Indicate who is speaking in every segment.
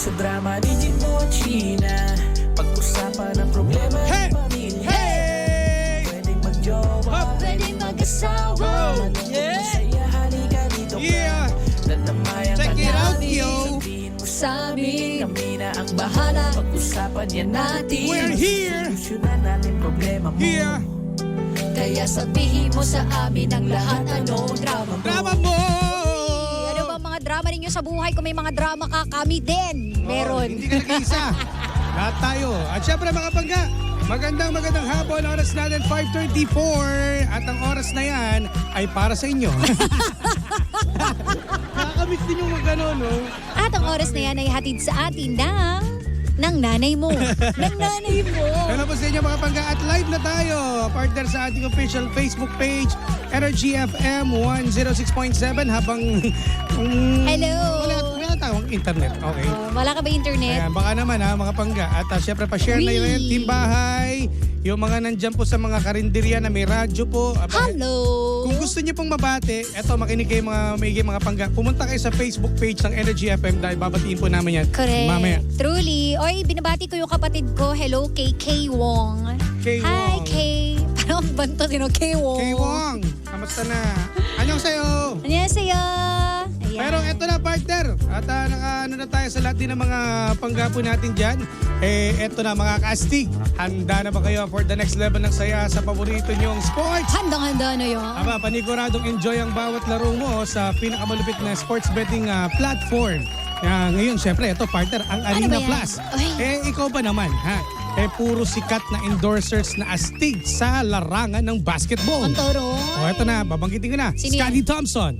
Speaker 1: sa drama, digit mo at China. Pag-usapan ang problema ng pamilya. Pwedeng magjowa, pwedeng mag-asawa. Masaya, halika dito ka. Dadamayan ka namin. Sabihin mo sa amin, kami na ang bahala. Pag-usapan yan natin.
Speaker 2: We're here.
Speaker 1: Solusyonan natin problema mo. Kaya sabihin mo sa amin ang lahat, anong drama mo.
Speaker 2: Drama mo!
Speaker 3: Ano ba mga drama ninyo sa buhay? Kung may mga drama ka, kami din. Meron.
Speaker 2: Hindi ka nag-iisa. Lahat tayo. At syempre mga pangga, magandang hapon. Oras natin 5:34. At ang oras na yan ay para sa inyo. Nakakamiss din yung magano, no?
Speaker 3: At ang oras na yan ay hatid sa atin ng nanay mo. ng nanay mo.
Speaker 2: Hello po sa inyo mga pangga at live na tayo. Partner sa ating official Facebook page, Energy FM 106.7 habang
Speaker 3: Hello.
Speaker 2: wala tawang internet. Okay.
Speaker 3: Wala ka ba internet?
Speaker 2: Ayan, baka naman ha mga pangga. At syempre pa-share na yun, team bahay. Yung mga nandyan po sa mga karinderya na may radyo po.
Speaker 3: Hello.
Speaker 2: Kung gusto niyo pong mabate, eto makinig kayo mga pangga. Pumunta kayo sa Facebook page ng Energy FM dahil babatiin po namin yan.
Speaker 3: Correct.
Speaker 2: Mamaya.
Speaker 3: Truly. Oy, binabati ko yung kapatid ko. Hello kay Kay Wong.
Speaker 2: Kay
Speaker 3: Hi,
Speaker 2: Wong.
Speaker 3: Kay. Parang banto din o Kay Wong.
Speaker 2: Kay Wong. Kamusta na? Anyong sa'yo?
Speaker 3: Annyeonghaseyo. Ayan.
Speaker 2: Pero eto na partner. At ano na tayo sa lahat din ng mga panggapo natin dyan. Eto na mga kastig. Handa na ba kayo for the next level ng saya sa paborito nyong sports?
Speaker 3: Handang-handa na yun.
Speaker 2: Aba, paniguradong enjoy ang bawat laro mo sa pinakamalupit na sports betting platform. Ngayon, syempre, ito partner, ang
Speaker 3: Ano
Speaker 2: Arena
Speaker 3: ba yan?
Speaker 2: Plus.
Speaker 3: Ay.
Speaker 2: Ikaw ba naman, ha? Puro sikat na endorsers na astig sa larangan ng basketball.
Speaker 3: Ang toro.
Speaker 2: Eto na, babanggitin ko na.
Speaker 3: Sino yan?
Speaker 2: Scotty Thompson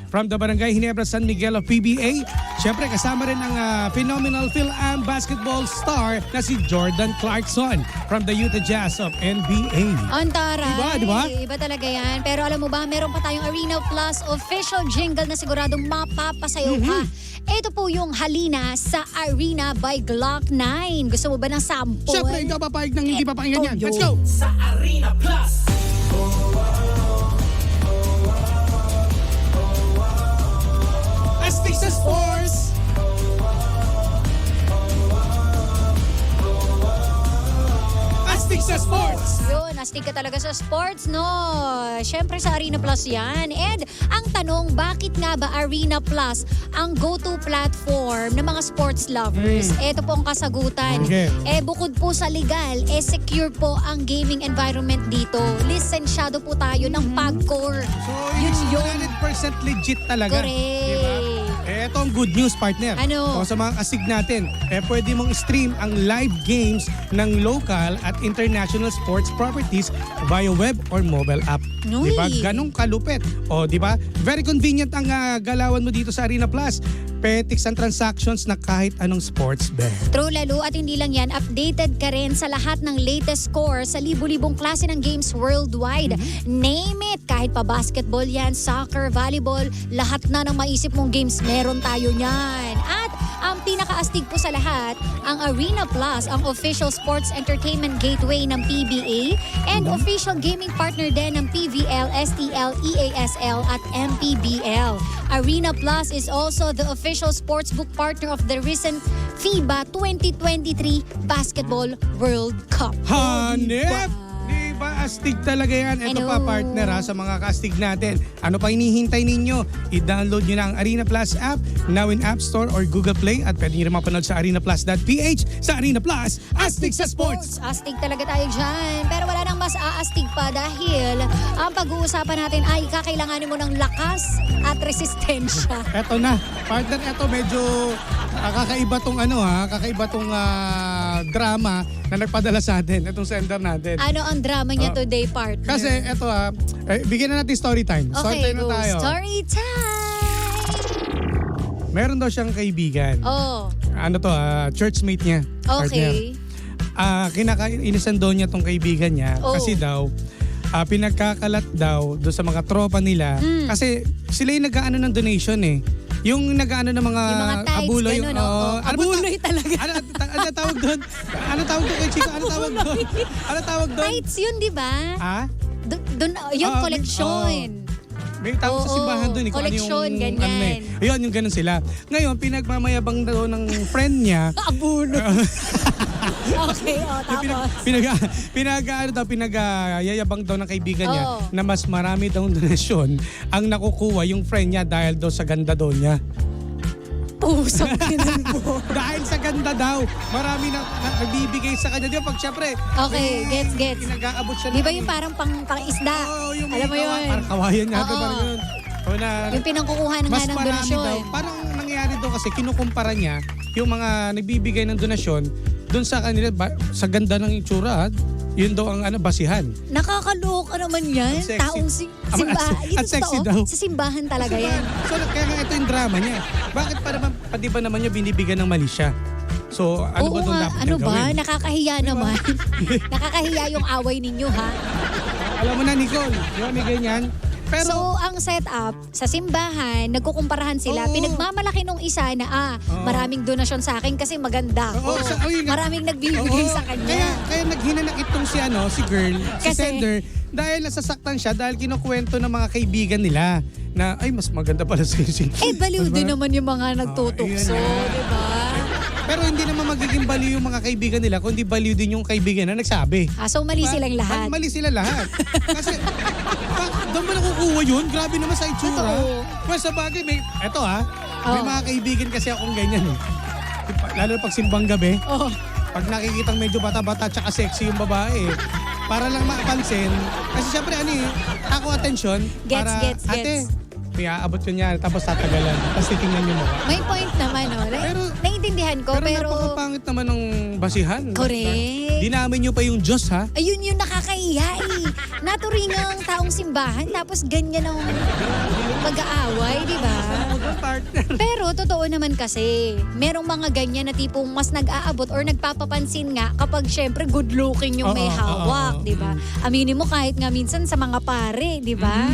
Speaker 2: from the Barangay Ginebra San Miguel of PBA. Syempre, kasama rin ang phenomenal Phil-Am basketball star na si Jordan Clarkson from the Utah Jazz of NBA.
Speaker 3: Ang taray.
Speaker 2: Diba?
Speaker 3: Iba talaga yan. Pero alam mo ba, meron pa tayong Arena Plus official jingle na siguradong mapapasayaw ka. Ito po yung Halina sa Arena by Glock 9. Gusto mo ba ng sample?
Speaker 2: Syempre, ikaw papayag ng hindi papakinggan yan. Let's go!
Speaker 1: Sa Arena Plus.
Speaker 2: Astig sa sports! Astig sa sports!
Speaker 3: Yun, astig ka talaga sa sports, no? Siyempre sa Arena Plus yan. And ang tanong, bakit nga ba Arena Plus ang go-to platform ng mga sports lovers? Ito po ang kasagutan.
Speaker 2: Okay.
Speaker 3: Bukod po sa legal, secure po ang gaming environment dito. Lisensyado po tayo ng PAGCOR.
Speaker 2: So,
Speaker 3: Yun.
Speaker 2: 100% legit talaga.
Speaker 3: Correct.
Speaker 2: Diba? Ito ang good news, partner.
Speaker 3: Ano?
Speaker 2: O sa mga kasig natin, pwede mong stream ang live games ng local at international sports properties via web or mobile app.
Speaker 3: Uy.
Speaker 2: Diba? Ganong kalupit. O, diba? Very convenient ang galawan mo dito sa Arena Plus. Petics ang transactions na kahit anong sports bet.
Speaker 3: True, lalo at hindi lang yan, updated ka rin sa lahat ng latest score sa libu-libong klase ng games worldwide. Name it, kahit pa basketball yan, soccer, volleyball, lahat na ng maisip mong games, meron tayo niyan. At ang pinakaastig po sa lahat, ang Arena Plus, ang official sports entertainment gateway ng PBA and official gaming partner din ng PVL, STL, EASL at MPBL. Arena Plus is also the official sportsbook partner of the recent FIBA 2023 Basketball World Cup.
Speaker 2: Hanep! Diba, astig talaga yan. Ito
Speaker 3: Ano?
Speaker 2: pa partner sa mga kastig natin. Ano pa hinihintay ninyo? I-download nyo na ang Arena Plus app now in App Store or Google Play at pwede nyo rin mapanood sa arenaplus.ph. Sa Arena Plus, astig sa sports!
Speaker 3: Astig talaga tayo dyan. Pero wala nang mas aastig pa dahil ang pag-uusapan natin ay kakailanganin mo ng lakas at resistensya.
Speaker 2: Eto na, partner, eto medyo kakaiba tong kakaiba tong drama na nagpadala sa atin, itong sender natin.
Speaker 3: Ano ang drama niya today, partner?
Speaker 2: Kasi eto bigyan na natin story time. Story
Speaker 3: Okay,
Speaker 2: time na
Speaker 3: go.
Speaker 2: tayo.
Speaker 3: Story time!
Speaker 2: Meron daw siyang kaibigan.
Speaker 3: Oh,
Speaker 2: Churchmate niya.
Speaker 3: okay.
Speaker 2: Inisan daw niya tong kaibigan niya
Speaker 3: Oh.
Speaker 2: kasi daw pinagkakalat daw do sa mga tropa nila kasi sila yung nag-aano ng donation eh. Yung nag-aano ng mga
Speaker 3: Yung mga tides,
Speaker 2: abuloy.
Speaker 3: ganun, oo. Abuloy talaga.
Speaker 2: Ano tawag doon? Ano tawag doon kay Chico? Ano tawag doon? Ano tawag doon?
Speaker 3: Tights yun, di ba?
Speaker 2: Ha?
Speaker 3: Doon, yung
Speaker 2: Oo,
Speaker 3: collection.
Speaker 2: May tawag sa
Speaker 3: Oo,
Speaker 2: simbahan doon. Kung
Speaker 3: koleksyon,
Speaker 2: ano yung,
Speaker 3: ganyan.
Speaker 2: Ano Ayun, yung ganun sila. Ngayon, pinagmamayabang daw ng friend niya.
Speaker 3: Abuno. Okay, tapos.
Speaker 2: Pinag-yayabang daw ng kaibigan niya
Speaker 3: Oo.
Speaker 2: na mas marami daw donasyon ang nakukuha yung friend niya dahil daw sa ganda daw niya.
Speaker 3: Pusang kinalbo.
Speaker 2: Dahil sa ganda daw, marami na nagbibigay sa kanya. Di ba pag syempre,
Speaker 3: Okay, gets.
Speaker 2: pinag-aabot siya.
Speaker 3: Di ba yung parang pang-isda?
Speaker 2: Oo, yung
Speaker 3: Alam mo
Speaker 2: may
Speaker 3: yun?
Speaker 2: parang kawayan niya.
Speaker 3: Oo.
Speaker 2: Parang yun. O na,
Speaker 3: Yung pinangkukuha ng
Speaker 2: mas
Speaker 3: ng
Speaker 2: marami
Speaker 3: donasyon.
Speaker 2: daw. Parang nangyayari daw kasi kinukumpara niya yung mga nagbibigay ng donasyon doon sa kanila, sa ganda ng itsura. Yun daw ang basihan.
Speaker 3: Nakakaloka naman yan.
Speaker 2: Ang sexy.
Speaker 3: Taong simbahan.
Speaker 2: At sexy daw.
Speaker 3: Sa simbahan talaga yan.
Speaker 2: So kaya nga ito yung drama niya. Bakit pati ba naman niya binibigyan ng mali siya? So ano
Speaker 3: Oo
Speaker 2: ba doon
Speaker 3: nga,
Speaker 2: dapat
Speaker 3: ano
Speaker 2: niyang
Speaker 3: ba?
Speaker 2: gawin?
Speaker 3: Nakakahiya naman. Nakakahiya yung away ninyo, ha?
Speaker 2: Alam mo na, Nicole, di ba may ganyan? Pero,
Speaker 3: So, ang setup, sa simbahan, nagkukumparahan sila.
Speaker 2: Oo.
Speaker 3: Pinagmamalaki nung isa na,
Speaker 2: Oo.
Speaker 3: maraming donasyon sa akin kasi maganda ako.
Speaker 2: yun nga.
Speaker 3: Maraming nagbibigay
Speaker 2: Oo,
Speaker 3: sa kanya.
Speaker 2: Kaya naghinanakit itong si girl, si
Speaker 3: Kasi-
Speaker 2: sender, dahil nasasaktan siya dahil kinukwento ng mga kaibigan nila na ay mas maganda pala si
Speaker 3: Baliw
Speaker 2: Mas
Speaker 3: din
Speaker 2: ma-
Speaker 3: naman yung mga nagtutukso,
Speaker 2: ayun na.
Speaker 3: di ba?
Speaker 2: Pero hindi naman magiging baliw yung mga kaibigan nila, kundi baliw din yung kaibigan na nagsabi.
Speaker 3: So mali silang lahat.
Speaker 2: Mali sila lahat. Kasi, doon ba nakukuha yun? Grabe naman sa itsura.
Speaker 3: Totoo.
Speaker 2: Well, sa bagay, may
Speaker 3: Oo.
Speaker 2: mga kaibigan kasi akong ganyan eh. Lalo pag simbang gabi,
Speaker 3: Oh,
Speaker 2: pag nakikitang medyo bata-bata tsaka sexy yung babae, para lang mapansin. Kasi syempre, ako atensyon.
Speaker 3: Gets,
Speaker 2: para,
Speaker 3: gets,
Speaker 2: ate,
Speaker 3: gets.
Speaker 2: may aabot ko niya, tapos tatagalan. Tapos titingnan yung mukha.
Speaker 3: may point naman, no? Naiintindihan ko, pero...
Speaker 2: napakapangit naman ng basihan.
Speaker 3: Correct.
Speaker 2: Dinamin niyo pa yung Diyos, ha?
Speaker 3: Ayun yung nakakahiya eh. Naturingang taong simbahan, tapos ganyan ang pag-aaway, di ba?
Speaker 2: Partner.
Speaker 3: Pero totoo naman kasi, merong mga ganyan na tipong mas nag-aabot or nagpapapansin nga kapag syempre good looking yung may
Speaker 2: Oo,
Speaker 3: hawak,
Speaker 2: oo,
Speaker 3: di ba? Aminin mo kahit nga minsan sa mga pare, di ba?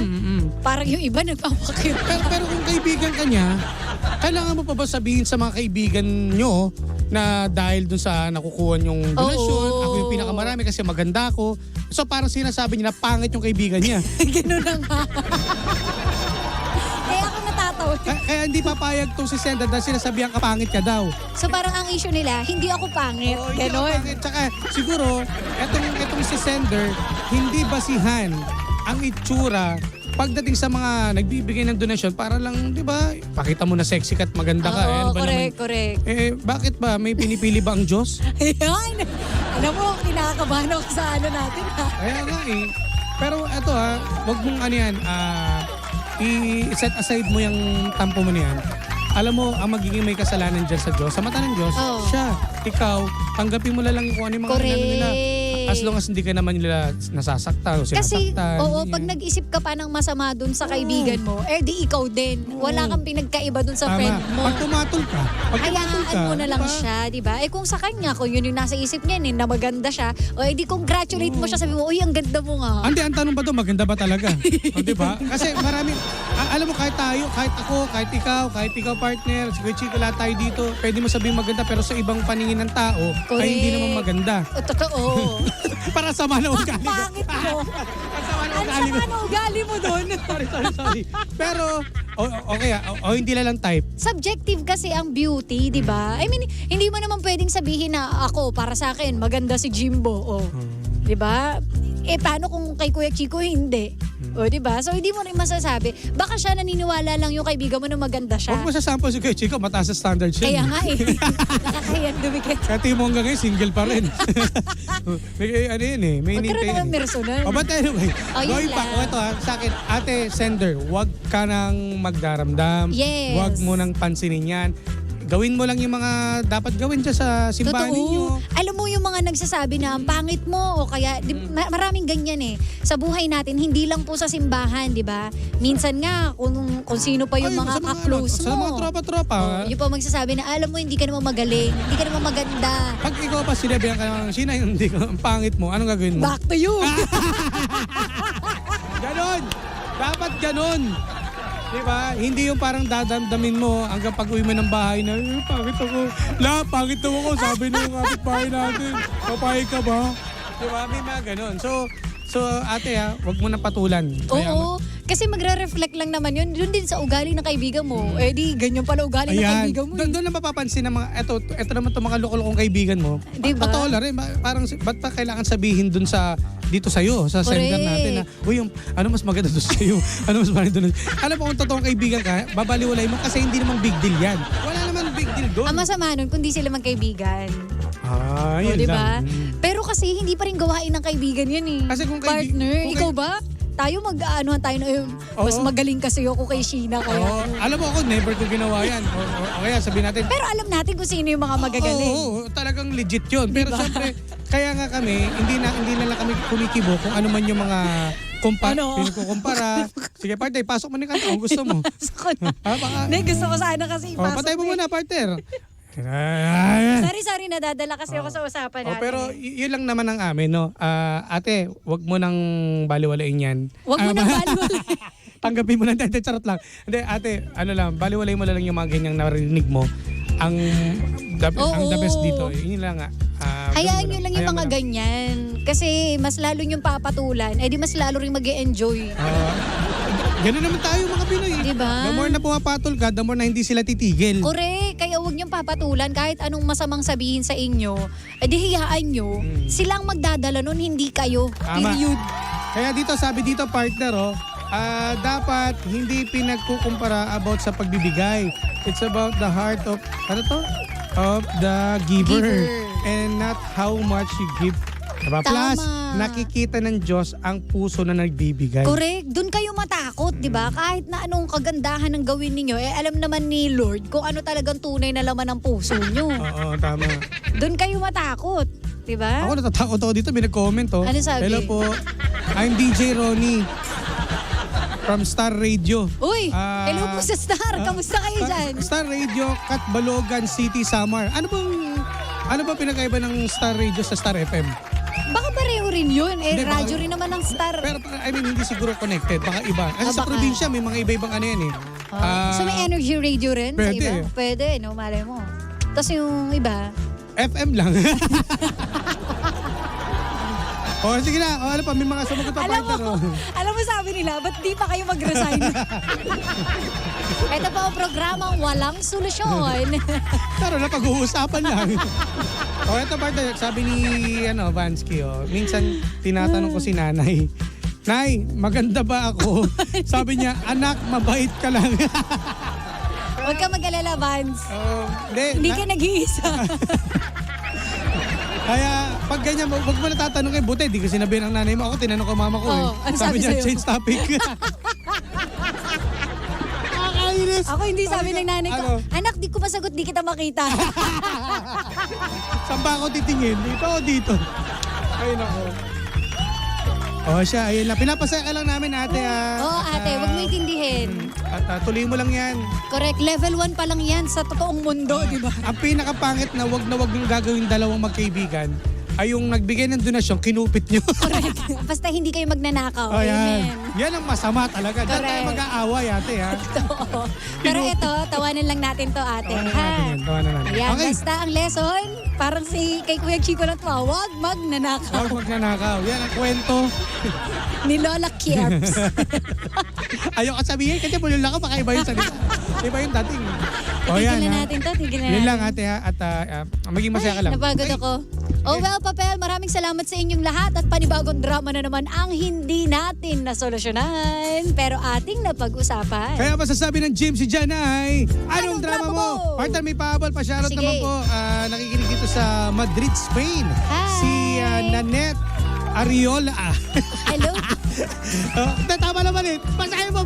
Speaker 3: Parang yung iba nagpapakit.
Speaker 2: Pero kung kaibigan ka niya, kailangan mo pa ba sabihin sa mga kaibigan nyo na dahil dun sa nakukuha yung donasyon,
Speaker 3: Oo.
Speaker 2: ako yung pinakamarami kasi maganda ako. So parang sinasabi niya na pangit yung kaibigan niya.
Speaker 3: Ganun na nga. Kaya ako natatawa.
Speaker 2: Kaya hindi papayag tong si Senda dahil sinasabihan ka pangit ka daw.
Speaker 3: So parang ang issue nila, hindi ako pangit.
Speaker 2: Oo, hindi ako
Speaker 3: Ganon.
Speaker 2: pangit. Tsaka siguro, etong si Sender, hindi basihan ang itsura pagdating sa mga nagbibigay ng donasyon para lang, di ba, pakita mo na sexy ka at maganda ka.
Speaker 3: Oo,
Speaker 2: Ano ba naman?
Speaker 3: correct.
Speaker 2: Bakit ba? May pinipili ba ang Diyos?
Speaker 3: Ayan. Alam mo, kinakabahan ako sa natin ha.
Speaker 2: Kaya nga eh. Pero eto wag mong i-set aside mo yung tampo mo niyan. Alam mo, ang magiging may kasalanan dyan sa Diyos, sa mata ng Diyos,
Speaker 3: Oo.
Speaker 2: siya, ikaw, tanggapin mo na lang kung ano yung mga
Speaker 3: Correct.
Speaker 2: inano nila. As long as hindi ka naman nila nasasaktan o
Speaker 3: Kasi,
Speaker 2: sinasaktan.
Speaker 3: oo,
Speaker 2: ganyan.
Speaker 3: pag nag-isip ka pa ng masama dun sa kaibigan mo, di ikaw din. Wala kang pinagkaiba dun sa
Speaker 2: Tama.
Speaker 3: friend mo.
Speaker 2: Pag tumatol ka,
Speaker 3: Hayaan mo na lang
Speaker 2: diba?
Speaker 3: siya, di ba? Kung sa kanya, kung yun yung nasa isip niya, na maganda siya, di congratulate mo siya, sabi mo, uy, ang ganda mo nga.
Speaker 2: Hindi, ang tanong ba doon, maganda ba talaga? O, diba? Kasi marami, alam mo, kahit tayo, kahit ako, kahit ikaw partner, si Kuya Chico, lahat tayo dito, pwede mo sabihin maganda, pero sa ibang paningin ng tao,
Speaker 3: Correct.
Speaker 2: ay hindi naman maganda.
Speaker 3: Totoo.
Speaker 2: Para sama na ugali ko.
Speaker 3: Pangit mo.
Speaker 2: Para sama na
Speaker 3: Ang
Speaker 2: ugali ko.
Speaker 3: sama na ugali mo dun.
Speaker 2: Sorry. Pero, okay, hindi na lang type.
Speaker 3: Subjective kasi ang beauty, di ba? I mean, hindi mo naman pwedeng sabihin na ako, para sa akin, maganda si Jimbo. Di ba? Paano kung kay Kuya Chico hindi? Di ba? So, hindi mo rin masasabi. Baka siya naniniwala lang yung kaibigan mo na maganda siya.
Speaker 2: Huwag mo sasample si Kuya Chico, mataas sa standard siya.
Speaker 3: Kaya nga eh. Nakakayang dumikit.
Speaker 2: Kaya tingin mo hanggang ngayon, single pa rin. May may
Speaker 3: Magkaroon naman personal.
Speaker 2: But anyway,
Speaker 3: Yun
Speaker 2: going back,
Speaker 3: lang.
Speaker 2: ito sa akin, ate sender, huwag ka nang magdaramdam.
Speaker 3: Yes.
Speaker 2: Huwag mo nang pansinin yan. Gawin mo lang yung mga dapat gawin dyan sa simbahan ninyo.
Speaker 3: Alam mo yung mga nagsasabi na ang pangit mo o kaya maraming ganyan eh. Sa buhay natin, hindi lang po sa simbahan, di ba? Minsan nga, kung sino pa yung mga
Speaker 2: sa
Speaker 3: ka-close
Speaker 2: Sa mga
Speaker 3: mo.
Speaker 2: tropa-tropa.
Speaker 3: Yung pa magsasabi na, alam mo, hindi ka naman magaling, hindi ka naman maganda.
Speaker 2: Pag ikaw pa sinabihan ka ng sina yung hindi ka, ang pangit mo, anong gagawin mo?
Speaker 3: Back to you.
Speaker 2: Ganon! Dapat ganon! Diba? Hindi yung parang dadamdamin mo hanggang pag uwi mo ng bahay na, pangit ako. Pangit ako. Sabi nung kapitbahay natin. Papayag ka ba? Diba? May mga ganon. So ate wag mo na patulan.
Speaker 3: Oo. Kasi magre-reflect lang naman yun. Doon din sa ugali ng kaibigan mo. Eh di, ganyan pala ugali ng
Speaker 2: Ayan.
Speaker 3: kaibigan mo. eh.
Speaker 2: Doon na mapapansin ng mga, eto naman itong mga loko-lokong kaibigan mo.
Speaker 3: Diba?
Speaker 2: Patola rin. Parang, ba't pa kailangan sabihin dun dito sa'yo, sa sender
Speaker 3: Correct.
Speaker 2: natin na, uy, ano mas maganda doon sa'yo? Ano mas maganda doon? Alam mo kung totoong kaibigan ka, babaliwalay mo kasi hindi naman big deal yan. Wala naman big deal doon.
Speaker 3: Ang masama nun, kundi sila magkaibigan.
Speaker 2: Ah,
Speaker 3: O,
Speaker 2: yun
Speaker 3: diba?
Speaker 2: lang.
Speaker 3: Pero kasi hindi pa rin gawain ng kaibigan yan eh.
Speaker 2: Kasi kung
Speaker 3: Partner,
Speaker 2: kung
Speaker 3: ikaw ba? Tayo mag-aanuhan tayo na mas
Speaker 2: Oo.
Speaker 3: magaling kasi ako kay Sheena. Kaya,
Speaker 2: Oo, alam mo ako, never ko ginawa yan. O kaya sabihin natin,
Speaker 3: Pero alam natin kung sino yung mga magagaling.
Speaker 2: oo, talagang legit yun. Pero
Speaker 3: Diba?
Speaker 2: syempre, kaya nga kami, hindi na lang kami kumikibo kung ano man yung mga
Speaker 3: Ano?
Speaker 2: pinagkukumpara. Sige, partner, pasok mo ni kanta kung gusto mo.
Speaker 3: Gusto ko na.
Speaker 2: Ha, baka,
Speaker 3: Hindi, gusto ko sana kasi ipasok.
Speaker 2: patay mo
Speaker 3: eh.
Speaker 2: muna, partner.
Speaker 3: Sorry, nadadala kasi ako sa usapan natin.
Speaker 2: Pero
Speaker 3: eh.
Speaker 2: yun lang naman ang amin, no? Ate, wag mo nang baliwalain yan.
Speaker 3: Huwag mo nang baliwalay.
Speaker 2: Tanggapin mo lang, charot lang. Hindi, ate, baliwalay mo lang yung mga ganyang narinig mo. Ang the best dito, yun lang nga.
Speaker 3: Hayaan nyo lang yung
Speaker 2: Hayaan mo
Speaker 3: mga ganyan. Kasi mas lalo yung papatulan, di mas lalo rin mag-e-enjoy.
Speaker 2: Ganun naman tayo mga Pinoy.
Speaker 3: Diba?
Speaker 2: The more na pumapatol ka, the more na hindi sila titigil.
Speaker 3: Correct. Kaya huwag niyong papatulan kahit anong masamang sabihin sa inyo. Hiyaan nyo. Sila ang magdadala nun, hindi kayo.
Speaker 2: Tama.
Speaker 3: Period.
Speaker 2: Kaya dito, sabi dito partner, dapat hindi pinagkukumpara about sa pagbibigay. It's about the heart of, of the giver. And not how much you give. Diba? Plus,
Speaker 3: Tama.
Speaker 2: nakikita ng Diyos ang puso na nagbibigay.
Speaker 3: Correct. Doon kayo matakot, di ba? Kahit na anong kagandahan ng gawin ninyo, alam naman ni Lord kung ano talagang tunay na laman ng puso nyo.
Speaker 2: Oo, tama.
Speaker 3: Doon kayo matakot, di ba?
Speaker 2: Ako natatakot ako dito, may nag-comment
Speaker 3: Ano sabi?
Speaker 2: Hello po, I'm DJ Ronnie from Star Radio.
Speaker 3: Uy, hello po sa Star. Kamusta kayo dyan?
Speaker 2: Star Radio, Catbalogan City, Samar. Ano ba pinagkaiba ng Star Radio sa Star FM?
Speaker 3: Baka pareho rin yun.
Speaker 2: Hindi,
Speaker 3: Radyo rin naman ng Star.
Speaker 2: Pero hindi siguro connected, baka iba. Kasi sa
Speaker 3: baka.
Speaker 2: probinsya may mga iba-ibang ano yan eh.
Speaker 3: So may energy radio rin sa
Speaker 2: pwede.
Speaker 3: iba? Pwede, no? Malay mo. Tapos yung iba,
Speaker 2: FM lang. Sige na. Ano pa, may mga sumagot pa partner.
Speaker 3: alam mo sabi nila, ba't di pa kayo mag-resign? Ito po ang programang Walang Solusyon.
Speaker 2: Pero na pag-uusapan lang. Ito partner, sabi ni Vansky, minsan tinatanong ko si nanay, Nay, maganda ba ako? Sabi niya, anak, mabait ka lang.
Speaker 3: Huwag ka mag-alala, Vance. Hindi ka nag-iisa.
Speaker 2: Kaya pag ganyan, wag mo na tatanong kay buti. Di ko sinabi ng nanay mo. Ako, tinanong ko mama ko.
Speaker 3: Ano
Speaker 2: Sabi
Speaker 3: sabi
Speaker 2: niya,
Speaker 3: sa'yo?
Speaker 2: change topic. Nakakainis.
Speaker 3: Ako hindi sabi ng nanay ko,
Speaker 2: Ano?
Speaker 3: anak, di ko masagot, di kita makita.
Speaker 2: Saan ba ako titingin? Dito o dito? Ay, nako. Siya, ayun lang. Pinapasaya ka lang namin, ate.
Speaker 3: Oo, ate, huwag mo itindihin.
Speaker 2: At tuloy mo lang yan.
Speaker 3: Correct, level 1 pa lang yan sa totoong mundo, di ba?
Speaker 2: Ang pinakapangit na wag yung gagawin dalawang magkaibigan ay yung nagbigay ng donasyon, kinupit nyo.
Speaker 3: Correct. Basta hindi kayo magnanakaw.
Speaker 2: Yan.
Speaker 3: Amen.
Speaker 2: Yan ang masama talaga. Diyan tayo
Speaker 3: Correct.
Speaker 2: mag-aaway, ate, ha?
Speaker 3: Oo. Pero ito, tawanan lang natin to, ate.
Speaker 2: Tawanan
Speaker 3: Ha?
Speaker 2: natin yan, tawanan natin.
Speaker 3: Ayan,
Speaker 2: Okay.
Speaker 3: basta ang lesson, parang si kay Kuya Chico na tuwa, huwag magnanakaw.
Speaker 2: Huwag magnanakaw. Yan ang kwento.
Speaker 3: Ni Lola Kieps.
Speaker 2: Ayoko sabihin kasi pulo lang ako, baka iba yung salita. Iba yung dating.
Speaker 3: Tigilan
Speaker 2: ha.
Speaker 3: natin to, tigilan
Speaker 2: Yun
Speaker 3: natin.
Speaker 2: lang, ate, ha? At maging masaya ka lang.
Speaker 3: Napagod
Speaker 2: Okay.
Speaker 3: ako. Oh well, Papel, maraming salamat sa inyong lahat at panibagong drama na naman ang hindi natin nasolusyonan pero ating napag-usapan.
Speaker 2: Kaya masasabi ng Jim si Jan ay, anong drama mo? Partner, may pahabol pa. Shoutout
Speaker 3: Sige.
Speaker 2: naman po. Nakikinig dito sa Madrid, Spain.
Speaker 3: Hi.
Speaker 2: Si Nanette Ariola.
Speaker 3: Hello?
Speaker 2: Tama naman eh. Basahin mo.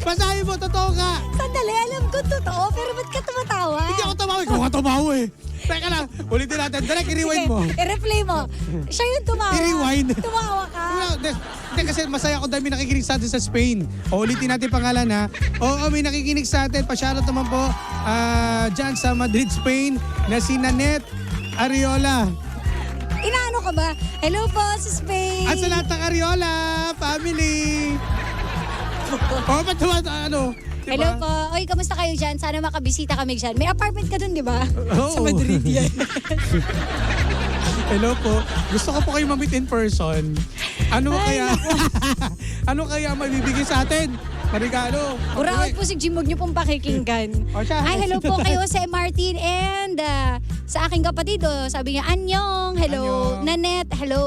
Speaker 2: Basahin mo. Totoo ka.
Speaker 3: Sandali, alam ko totoo pero ba't ka tumatawa?
Speaker 2: Hindi ako tumawa. Ikaw ka tumawa eh. Teka lang. Ulitin natin. Direct, i-rewind mo.
Speaker 3: I-replay mo. Siya yung tumawa.
Speaker 2: I-rewind.
Speaker 3: Tumawa ka.
Speaker 2: Hindi kasi masaya ako dahil may nakikinig sa atin sa Spain. Ulitin natin pangalan ha. Oo, may nakikinig sa atin. Pa-shoutout naman po dyan sa Madrid, Spain na si Nanette Ariola.
Speaker 3: Inaano ka ba? Hello po sa Spain.
Speaker 2: At sa lahat ng Ariola family. Ba't diba?
Speaker 3: Hello po. Oy, kamusta kayo dyan? Sana makabisita kami dyan. May apartment ka dun, di ba?
Speaker 2: Oo.
Speaker 3: Sa Madrid yan.
Speaker 2: Hello po. Gusto ko po kayo ma-meet in person. Ano
Speaker 3: Ay,
Speaker 2: kaya? Ano kaya mabibigay sa atin? Regalo.
Speaker 3: Uraot po si Jim, huwag niyo pong pakikinggan.
Speaker 2: O siya.
Speaker 3: Ay, hello po kayo sa Martin and sa aking kapatid. Sabi niya, Anyong, hello.
Speaker 2: Annyeong.
Speaker 3: Nanette, hello.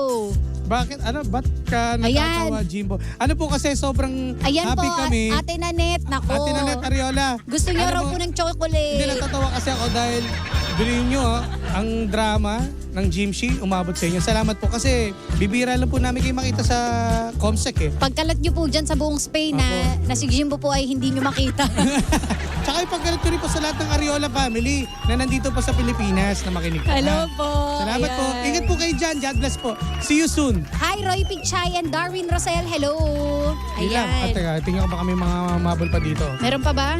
Speaker 2: Bakit? Ano? Ba't ka natatawa, Jimbo? Ano po kasi sobrang
Speaker 3: Ayan
Speaker 2: happy
Speaker 3: po,
Speaker 2: kami.
Speaker 3: Ate Nanette, nako.
Speaker 2: Ate Nanette Ariola.
Speaker 3: Gusto niya
Speaker 2: Alam
Speaker 3: raw
Speaker 2: mo,
Speaker 3: po ng
Speaker 2: Hindi,
Speaker 3: chocolate.
Speaker 2: natatawa kasi ako dahil bilhin nyo ang drama ng Jimshi umabot sa inyo. Salamat po kasi bibira lang po namin kayo makita sa Comsec eh.
Speaker 3: Pagkalat niyo po dyan sa buong Spain na si Jimbo po ay hindi niyo makita.
Speaker 2: Tsaka ipagkalat ko rin po sa lahat ng Ariola family na nandito pa sa Pilipinas na makinig.
Speaker 3: Hello po.
Speaker 2: Salamat po.
Speaker 3: Ayan.
Speaker 2: Ingat po kayo dyan. God bless po. See you soon.
Speaker 3: Hi, Roy Pichay and Darwin Rosel, hello.
Speaker 2: Yun lang. At
Speaker 3: Ayan.
Speaker 2: tingnan ko ba kami mga mabol pa dito.
Speaker 3: Meron pa ba?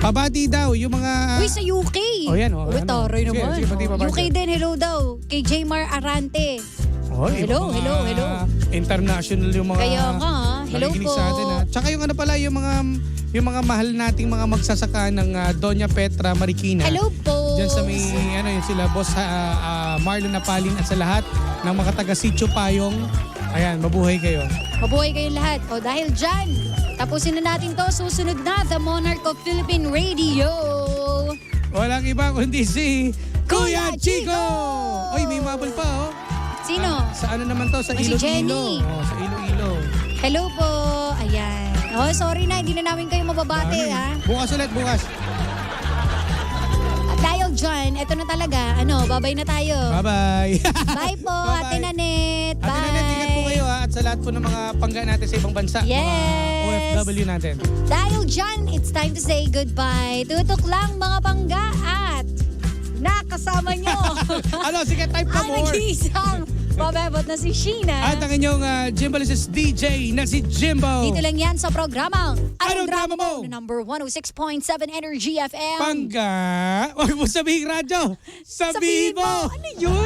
Speaker 2: Pabati daw yung mga...
Speaker 3: Uy, sa UK.
Speaker 2: Oh, yan, oh.
Speaker 3: Uy,
Speaker 2: Ano?
Speaker 3: taray
Speaker 2: Sige,
Speaker 3: naman.
Speaker 2: sige, pati
Speaker 3: Oh,
Speaker 2: babati.
Speaker 3: UK din, hello daw. Kay Jmar Arante.
Speaker 2: Oh,
Speaker 3: Hello,
Speaker 2: mga
Speaker 3: hello, hello.
Speaker 2: International yung mga...
Speaker 3: Kaya nga, hello
Speaker 2: nakikinig
Speaker 3: po.
Speaker 2: sa atin, ha. Tsaka yung ano pala, yung mga mahal nating mga magsasaka ng Doña Petra Marikina.
Speaker 3: Hello po.
Speaker 2: Diyan sa may, ano yun sila, boss Marlon Napalin at sa lahat ng mga taga Sitio Payong. Ayan, mabuhay kayo.
Speaker 3: Mabuhay kayong lahat. O dahil dyan, tapusin na natin to. Susunod na, The Monarch of Philippine Radio.
Speaker 2: Walang iba kundi si
Speaker 3: Kuya
Speaker 2: Kuya Chico!
Speaker 3: Chico!
Speaker 2: Oy, may mabal pa, oh.
Speaker 3: Sino?
Speaker 2: Sa ano naman to? Sa
Speaker 3: Si
Speaker 2: Iloilo.
Speaker 3: Jenny.
Speaker 2: Oh, sa Iloilo.
Speaker 3: Hello po. Ayan. Oh, sorry na, hindi na namin kayo mababate,
Speaker 2: Dami.
Speaker 3: ha?
Speaker 2: Bukas ulit, bukas.
Speaker 3: At dahil dyan, eto na talaga. Babay na tayo.
Speaker 2: Bye-bye.
Speaker 3: Bye po,
Speaker 2: Bye-bye.
Speaker 3: Ate Nanette. Bye.
Speaker 2: Ate Nanette, ingat po kayo, ha. At sa lahat po ng mga pangga natin sa ibang bansa.
Speaker 3: Yes.
Speaker 2: Mga OFW natin.
Speaker 3: Dahil dyan, it's time to say goodbye. Tutok lang mga pangga at nakasama nyo.
Speaker 2: Ano, sige, type ka
Speaker 3: ang
Speaker 2: more.
Speaker 3: nag-iisang pabebot na si Sheena.
Speaker 2: At ang inyong Jimbalist DJ na si Jimbo.
Speaker 3: Dito lang yan sa programang
Speaker 2: Anong Drama Mo?
Speaker 3: Na number 106.7 Energy FM.
Speaker 2: Pangga. Huwag mo sabihin radyo. Sabihin mo.
Speaker 3: Ano yun?